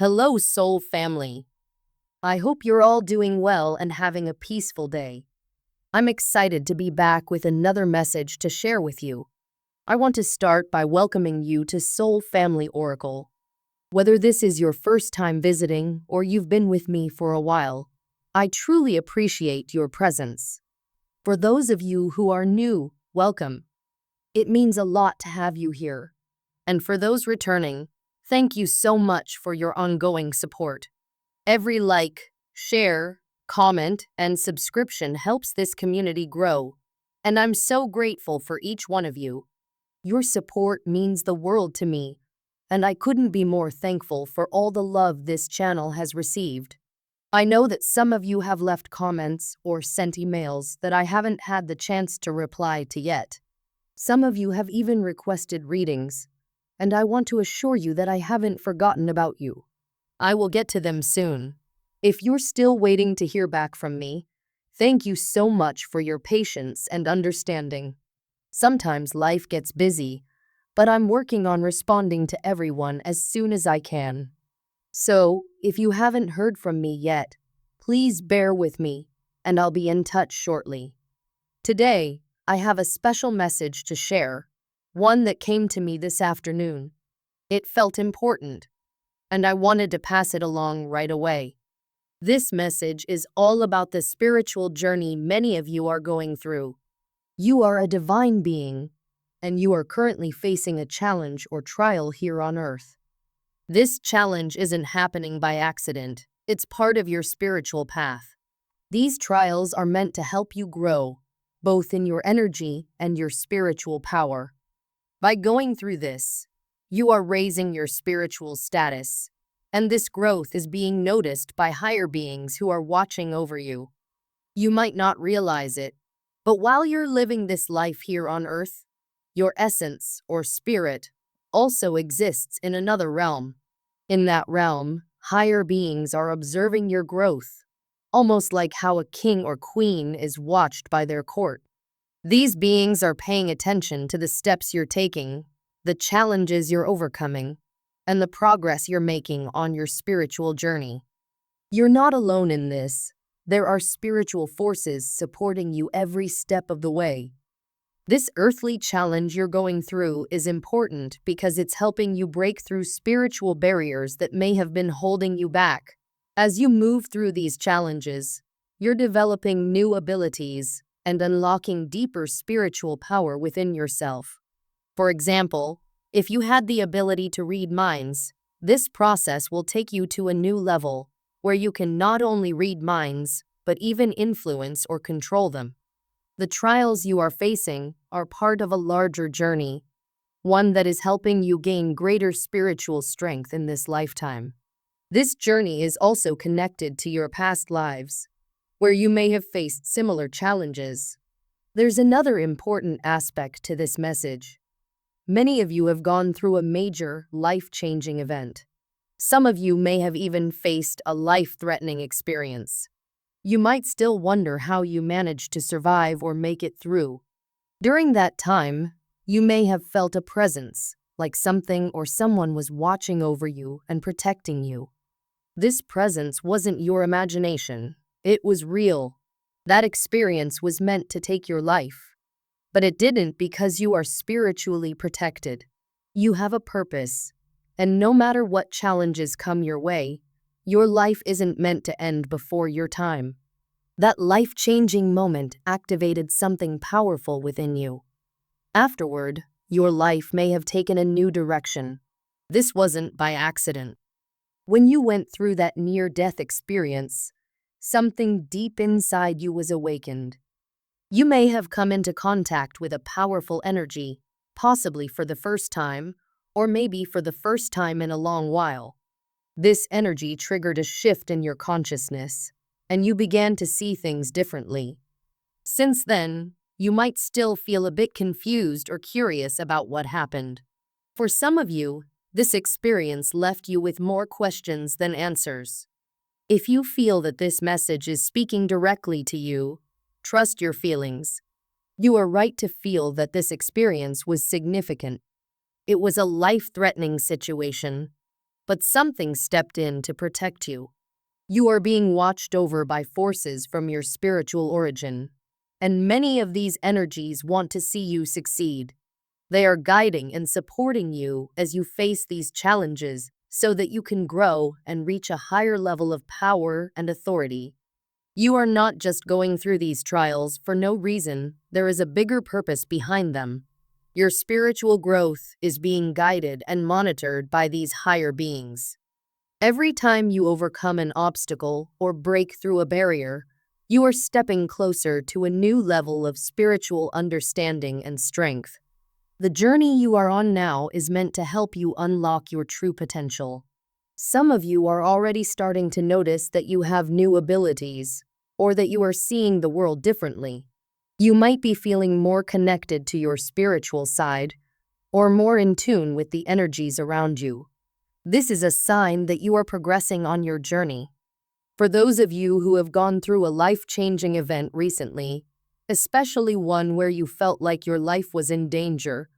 Hello, soul family. I hope you're all doing well and having a peaceful day. I'm excited to be back with another message to share with you. I want to start by welcoming you to Soul Family Oracle. Whether this is your first time visiting or you've been with me for a while, I truly appreciate your presence. For those of you who are new, welcome. It means a lot to have you here. And for those returning, thank you so much for your ongoing support. Every like, share, comment, and subscription helps this community grow, and I'm so grateful for each one of you. Your support means the world to me, and I couldn't be more thankful for all the love this channel has received. I know that some of you have left comments or sent emails that I haven't had the chance to reply to yet. Some of you have even requested readings, and I want to assure you that I haven't forgotten about you. I will get to them soon. If you're still waiting to hear back from me, thank you so much for your patience and understanding. Sometimes life gets busy, but I'm working on responding to everyone as soon as I can. So, if you haven't heard from me yet, please bear with me, and I'll be in touch shortly. Today, I have a special message to share, one that came to me this afternoon. It felt important, and I wanted to pass it along right away. This message is all about the spiritual journey many of you are going through. You are a divine being, and you are currently facing a challenge or trial here on Earth. This challenge isn't happening by accident. It's part of your spiritual path. These trials are meant to help you grow, both in your energy and your spiritual power. By going through this, you are raising your spiritual status, and this growth is being noticed by higher beings who are watching over you. You might not realize it, but while you're living this life here on Earth, your essence or spirit also exists in another realm. In that realm, higher beings are observing your growth, almost like how a king or queen is watched by their court. These beings are paying attention to the steps you're taking, the challenges you're overcoming, and the progress you're making on your spiritual journey. You're not alone in this. There are spiritual forces supporting you every step of the way. This earthly challenge you're going through is important because it's helping you break through spiritual barriers that may have been holding you back. As you move through these challenges, you're developing new abilities and unlocking deeper spiritual power within yourself. For example, if you had the ability to read minds, this process will take you to a new level where you can not only read minds, but even influence or control them. The trials you are facing are part of a larger journey, one that is helping you gain greater spiritual strength in this lifetime. This journey is also connected to your past lives, where you may have faced similar challenges. There's another important aspect to this message. Many of you have gone through a major, life-changing event. Some of you may have even faced a life-threatening experience. You might still wonder how you managed to survive or make it through. During that time, you may have felt a presence, like something or someone was watching over you and protecting you. This presence wasn't your imagination. It was real. That experience was meant to take your life. But it didn't because you are spiritually protected. You have a purpose, and no matter what challenges come your way, your life isn't meant to end before your time. That life-changing moment activated something powerful within you. Afterward, your life may have taken a new direction. This wasn't by accident. When you went through that near-death experience, something deep inside you was awakened. You may have come into contact with a powerful energy, possibly for the first time, or maybe for the first time in a long while. This energy triggered a shift in your consciousness, and you began to see things differently. Since then, you might still feel a bit confused or curious about what happened. For some of you, this experience left you with more questions than answers. If you feel that this message is speaking directly to you, trust your feelings. You are right to feel that this experience was significant. It was a life-threatening situation, but something stepped in to protect you. You are being watched over by forces from your spiritual origin, and many of these energies want to see you succeed. They are guiding and supporting you as you face these challenges so that you can grow and reach a higher level of power and authority. You are not just going through these trials for no reason, there is a bigger purpose behind them. Your spiritual growth is being guided and monitored by these higher beings. Every time you overcome an obstacle or break through a barrier, you are stepping closer to a new level of spiritual understanding and strength. The journey you are on now is meant to help you unlock your true potential. Some of you are already starting to notice that you have new abilities, or that you are seeing the world differently. You might be feeling more connected to your spiritual side, or more in tune with the energies around you. This is a sign that you are progressing on your journey. For those of you who have gone through a life-changing event recently, especially one where you felt like your life was in danger,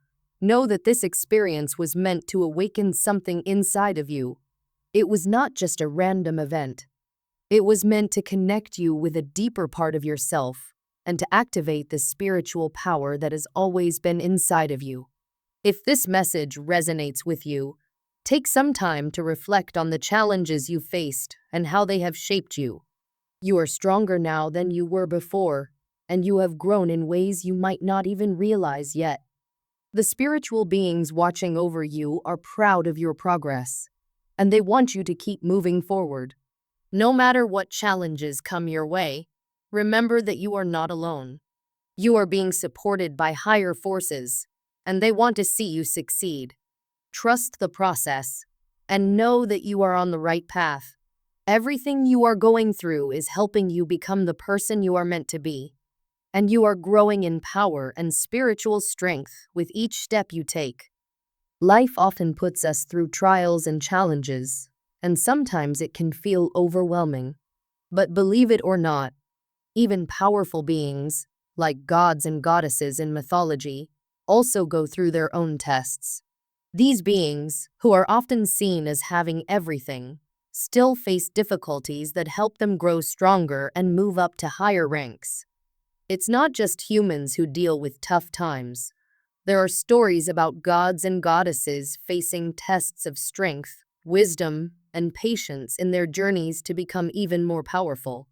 know that this experience was meant to awaken something inside of you. It was not just a random event. It was meant to connect you with a deeper part of yourself and to activate the spiritual power that has always been inside of you. If this message resonates with you, take some time to reflect on the challenges you faced and how they have shaped you. You are stronger now than you were before, and you have grown in ways you might not even realize yet. The spiritual beings watching over you are proud of your progress, and they want you to keep moving forward. No matter what challenges come your way, remember that you are not alone. You are being supported by higher forces, and they want to see you succeed. Trust the process, and know that you are on the right path. Everything you are going through is helping you become the person you are meant to be, and you are growing in power and spiritual strength with each step you take. Life often puts us through trials and challenges, and sometimes it can feel overwhelming. But believe it or not, even powerful beings, like gods and goddesses in mythology, also go through their own tests. These beings, who are often seen as having everything, still face difficulties that help them grow stronger and move up to higher ranks. It's not just humans who deal with tough times. There are stories about gods and goddesses facing tests of strength, wisdom, and patience in their journeys to become even more powerful.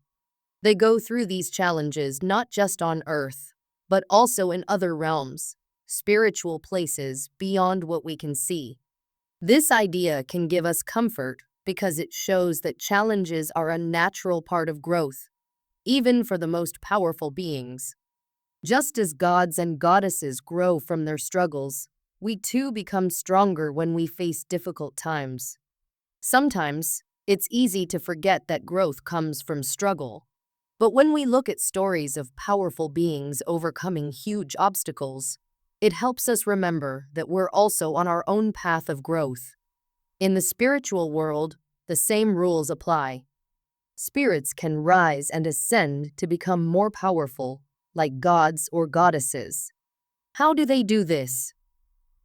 They go through these challenges not just on Earth, but also in other realms, spiritual places beyond what we can see. This idea can give us comfort because it shows that challenges are a natural part of growth, even for the most powerful beings. Just as gods and goddesses grow from their struggles, we too become stronger when we face difficult times. Sometimes, it's easy to forget that growth comes from struggle. But when we look at stories of powerful beings overcoming huge obstacles, it helps us remember that we're also on our own path of growth. In the spiritual world, the same rules apply. Spirits can rise and ascend to become more powerful, like gods or goddesses. How do they do this?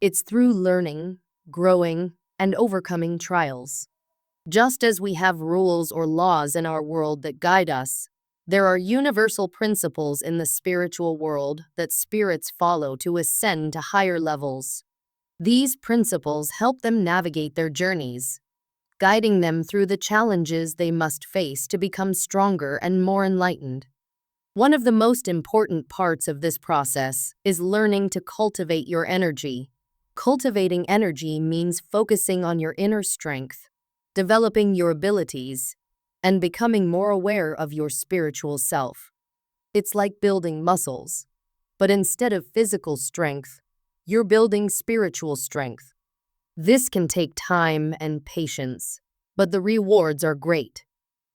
It's through learning, growing, and overcoming trials. Just as we have rules or laws in our world that guide us, there are universal principles in the spiritual world that spirits follow to ascend to higher levels. These principles help them navigate their journeys, guiding them through the challenges they must face to become stronger and more enlightened. One of the most important parts of this process is learning to cultivate your energy. Cultivating energy means focusing on your inner strength, developing your abilities, and becoming more aware of your spiritual self. It's like building muscles, but instead of physical strength, you're building spiritual strength. This can take time and patience, but the rewards are great.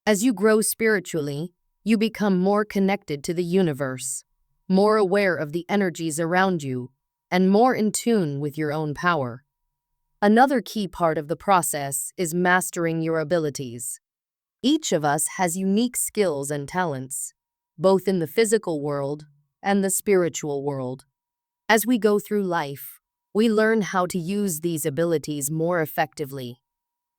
As you grow spiritually, you become more connected to the universe, more aware of the energies around you, and more in tune with your own power. Another key part of the process is mastering your abilities. Each of us has unique skills and talents, both in the physical world and the spiritual world. As we go through life, we learn how to use these abilities more effectively.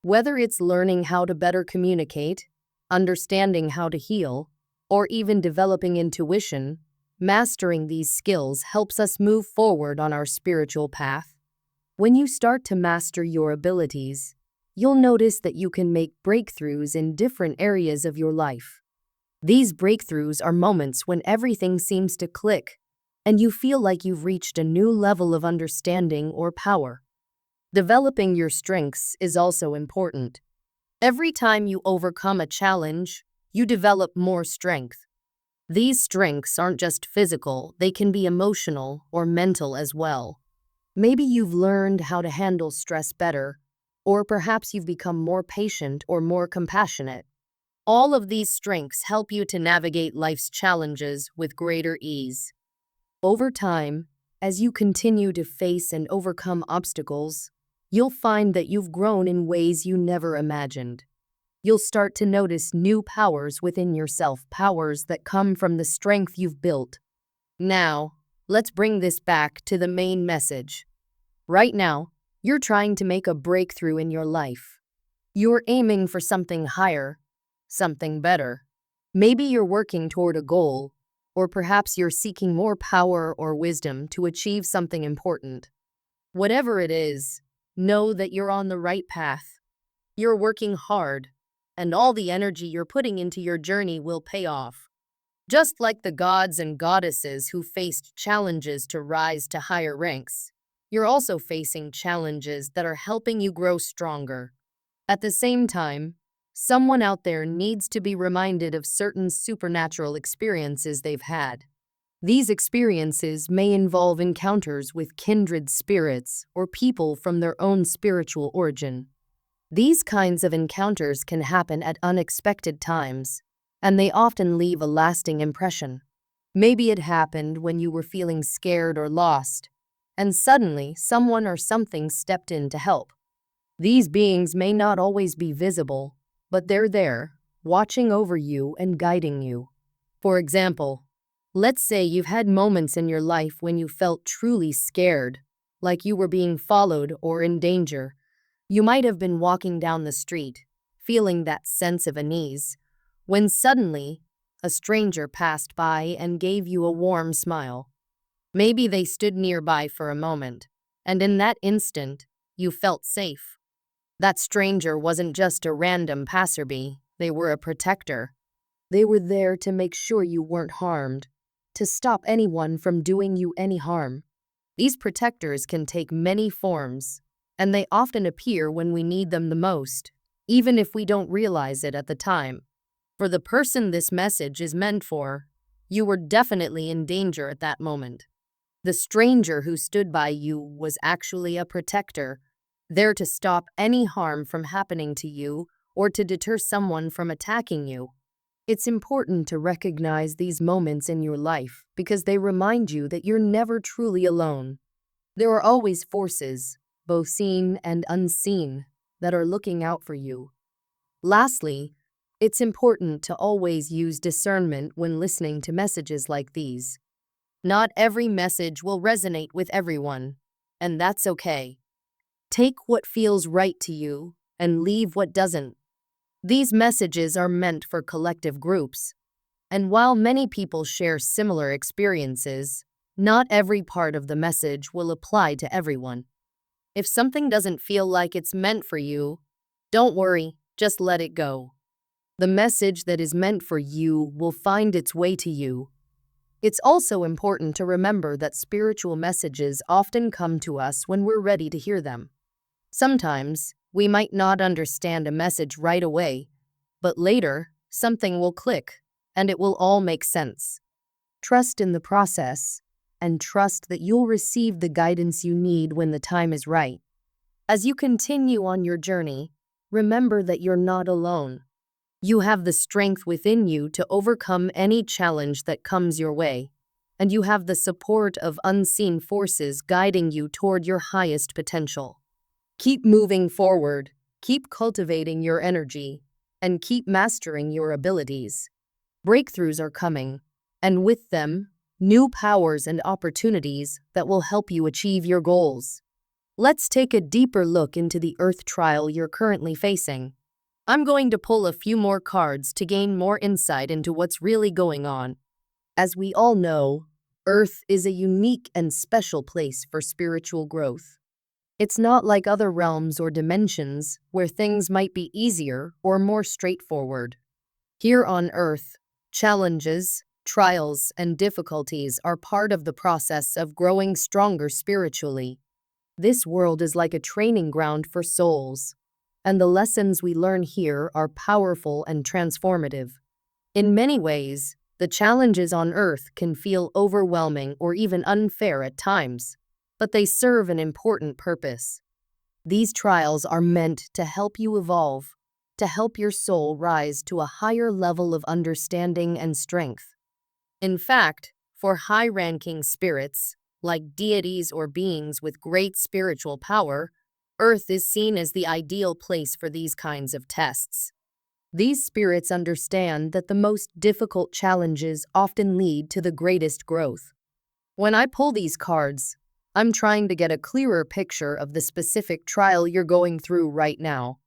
Whether it's learning how to better communicate, understanding how to heal, or even developing intuition, mastering these skills helps us move forward on our spiritual path. When you start to master your abilities, you'll notice that you can make breakthroughs in different areas of your life. These breakthroughs are moments when everything seems to click, and you feel like you've reached a new level of understanding or power. Developing your strengths is also important. Every time you overcome a challenge, you develop more strength. These strengths aren't just physical, they can be emotional or mental as well. Maybe you've learned how to handle stress better, or perhaps you've become more patient or more compassionate. All of these strengths help you to navigate life's challenges with greater ease. Over time, as you continue to face and overcome obstacles, you'll find that you've grown in ways you never imagined. You'll start to notice new powers within yourself, powers that come from the strength you've built. Now, let's bring this back to the main message. Right now, you're trying to make a breakthrough in your life. You're aiming for something higher, something better. Maybe you're working toward a goal, or perhaps you're seeking more power or wisdom to achieve something important. Whatever it is, know that you're on the right path. You're working hard, and all the energy you're putting into your journey will pay off. Just like the gods and goddesses who faced challenges to rise to higher ranks, you're also facing challenges that are helping you grow stronger. At the same time, someone out there needs to be reminded of certain supernatural experiences they've had. These experiences may involve encounters with kindred spirits or people from their own spiritual origin. These kinds of encounters can happen at unexpected times, and they often leave a lasting impression. Maybe it happened when you were feeling scared or lost, and suddenly someone or something stepped in to help. These beings may not always be visible, but they're there, watching over you and guiding you. For example, let's say you've had moments in your life when you felt truly scared, like you were being followed or in danger. You might have been walking down the street, feeling that sense of unease, when suddenly a stranger passed by and gave you a warm smile. Maybe they stood nearby for a moment, and in that instant, you felt safe. That stranger wasn't just a random passerby, they were a protector. They were there to make sure you weren't harmed, to stop anyone from doing you any harm. These protectors can take many forms, and they often appear when we need them the most, even if we don't realize it at the time. For the person this message is meant for, you were definitely in danger at that moment. The stranger who stood by you was actually a protector, there to stop any harm from happening to you or to deter someone from attacking you. It's important to recognize these moments in your life because they remind you that you're never truly alone. There are always forces, both seen and unseen, that are looking out for you. Lastly, it's important to always use discernment when listening to messages like these. Not every message will resonate with everyone, and that's okay. Take what feels right to you and leave what doesn't. These messages are meant for collective groups, and while many people share similar experiences, not every part of the message will apply to everyone. If something doesn't feel like it's meant for you, don't worry, just let it go. The message that is meant for you will find its way to you. It's also important to remember that spiritual messages often come to us when we're ready to hear them. Sometimes, we might not understand a message right away, but later, something will click, and it will all make sense. Trust in the process, and trust that you'll receive the guidance you need when the time is right. As you continue on your journey, remember that you're not alone. You have the strength within you to overcome any challenge that comes your way, and you have the support of unseen forces guiding you toward your highest potential. Keep moving forward, keep cultivating your energy, and keep mastering your abilities. Breakthroughs are coming, and with them, new powers and opportunities that will help you achieve your goals. Let's take a deeper look into the Earth trial you're currently facing. I'm going to pull a few more cards to gain more insight into what's really going on. As we all know, Earth is a unique and special place for spiritual growth. It's not like other realms or dimensions where things might be easier or more straightforward. Here on Earth, challenges, trials, and difficulties are part of the process of growing stronger spiritually. This world is like a training ground for souls, and the lessons we learn here are powerful and transformative. In many ways, the challenges on Earth can feel overwhelming or even unfair at times, but they serve an important purpose. These trials are meant to help you evolve, to help your soul rise to a higher level of understanding and strength. In fact, for high-ranking spirits, like deities or beings with great spiritual power, Earth is seen as the ideal place for these kinds of tests. These spirits understand that the most difficult challenges often lead to the greatest growth. When I pull these cards, I'm trying to get a clearer picture of the specific trial you're going through right now.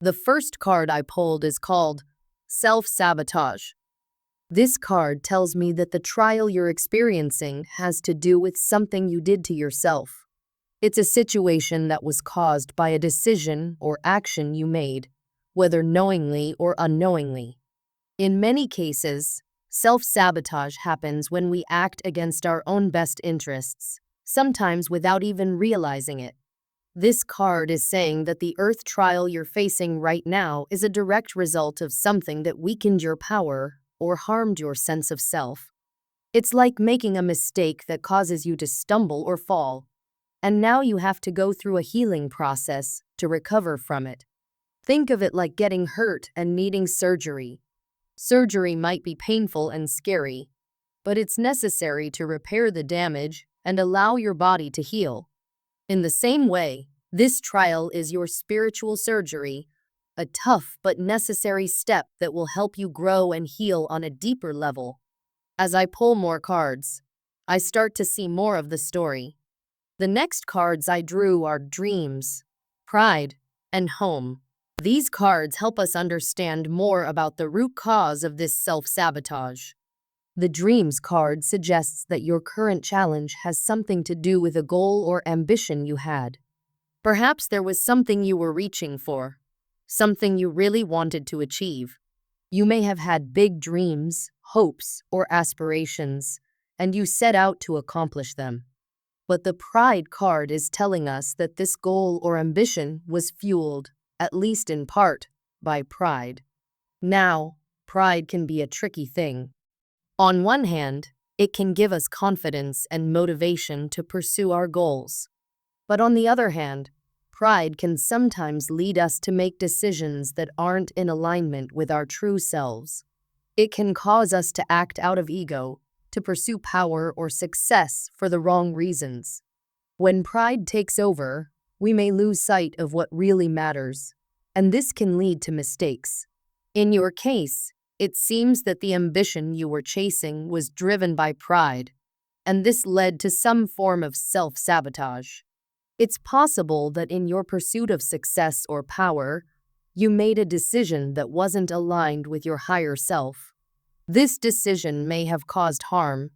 The first card I pulled is called Self-Sabotage. This card tells me that the trial you're experiencing has to do with something you did to yourself. It's a situation that was caused by a decision or action you made, whether knowingly or unknowingly. In many cases, self-sabotage happens when we act against our own best interests, sometimes without even realizing it. This card is saying that the Earth trial you're facing right now is a direct result of something that weakened your power or harmed your sense of self. It's like making a mistake that causes you to stumble or fall, and now you have to go through a healing process to recover from it. Think of it like getting hurt and needing surgery. Surgery might be painful and scary, but it's necessary to repair the damage and allow your body to heal. In the same way, this trial is your spiritual surgery, a tough but necessary step that will help you grow and heal on a deeper level. As I pull more cards, I start to see more of the story. The next cards I drew are dreams, pride, and home. These cards help us understand more about the root cause of this self-sabotage. The dreams card suggests that your current challenge has something to do with a goal or ambition you had. Perhaps there was something you were reaching for, something you really wanted to achieve. You may have had big dreams, hopes, or aspirations, and you set out to accomplish them. But the pride card is telling us that this goal or ambition was fueled, at least in part, by pride. Now, pride can be a tricky thing. On one hand, it can give us confidence and motivation to pursue our goals. But on the other hand, pride can sometimes lead us to make decisions that aren't in alignment with our true selves. It can cause us to act out of ego, to pursue power or success for the wrong reasons. When pride takes over, we may lose sight of what really matters, and this can lead to mistakes. In your case, it seems that the ambition you were chasing was driven by pride, and this led to some form of self-sabotage. It's possible that in your pursuit of success or power, you made a decision that wasn't aligned with your higher self. This decision may have caused harm,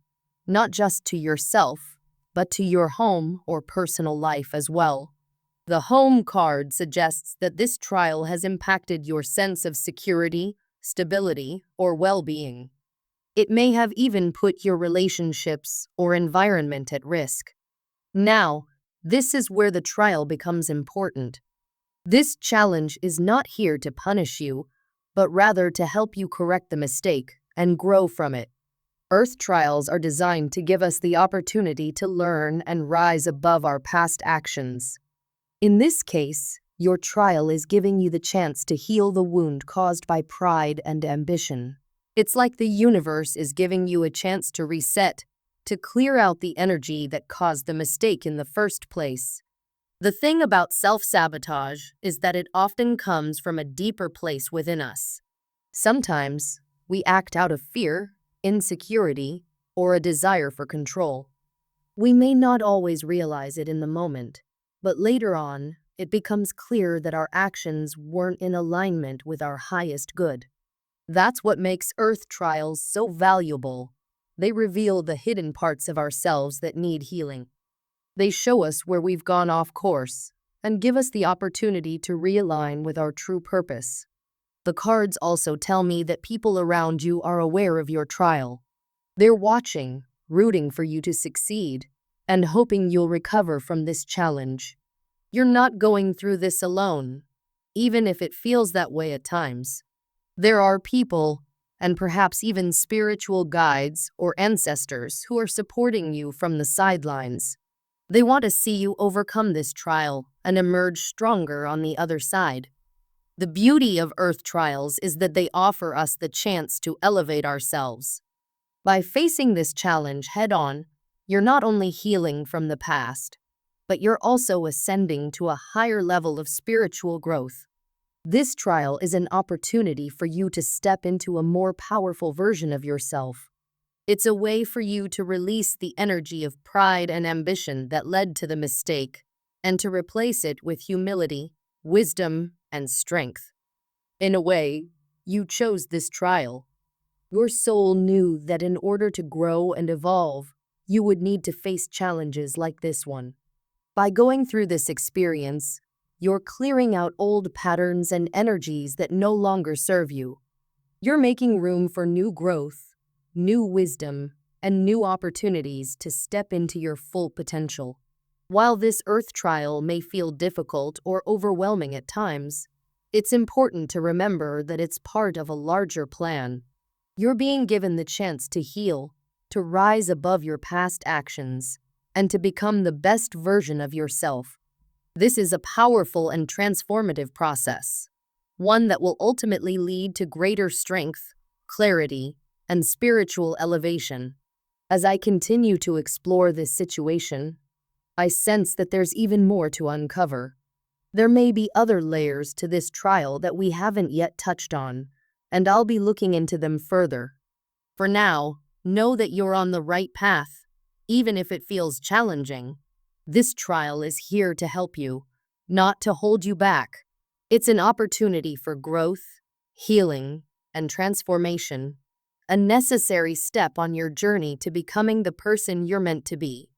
not just to yourself, but to your home or personal life as well. The home card suggests that this trial has impacted your sense of security, stability, or well-being. It may have even put your relationships or environment at risk. Now, this is where the trial becomes important. This challenge is not here to punish you, but rather to help you correct the mistake and grow from it. Earth trials are designed to give us the opportunity to learn and rise above our past actions. In this case, your trial is giving you the chance to heal the wound caused by pride and ambition. It's like the universe is giving you a chance to reset, to clear out the energy that caused the mistake in the first place. The thing about self-sabotage is that it often comes from a deeper place within us. Sometimes, we act out of fear, insecurity, or a desire for control. We may not always realize it in the moment, But later on, it becomes clear that our actions weren't in alignment with our highest good. That's what makes earth trials so valuable. They reveal the hidden parts of ourselves that need healing. They show us where we've gone off course and give us the opportunity to realign with our true purpose. The cards also tell me that people around you are aware of your trial. They're watching, rooting for you to succeed, and hoping you'll recover from this challenge. You're not going through this alone, even if it feels that way at times. There are people, and perhaps even spiritual guides or ancestors, who are supporting you from the sidelines. They want to see you overcome this trial and emerge stronger on the other side. The beauty of earth trials is that they offer us the chance to elevate ourselves. By facing this challenge head on, you're not only healing from the past, but you're also ascending to a higher level of spiritual growth. This trial is an opportunity for you to step into a more powerful version of yourself. It's a way for you to release the energy of pride and ambition that led to the mistake, and to replace it with humility, wisdom, and strength. In a way, you chose this trial. Your soul knew that in order to grow and evolve, you would need to face challenges like this one. By going through this experience, you're clearing out old patterns and energies that no longer serve you. You're making room for new growth, new wisdom, and new opportunities to step into your full potential. While this earth trial may feel difficult or overwhelming at times, it's important to remember that it's part of a larger plan. You're being given the chance to heal, to rise above your past actions, and to become the best version of yourself. This is a powerful and transformative process, one that will ultimately lead to greater strength, clarity, and spiritual elevation. As I continue to explore this situation, I sense that there's even more to uncover. There may be other layers to this trial that we haven't yet touched on, and I'll be looking into them further. For now, know that you're on the right path, even if it feels challenging. This trial is here to help you, not to hold you back. It's an opportunity for growth, healing, and transformation, a necessary step on your journey to becoming the person you're meant to be.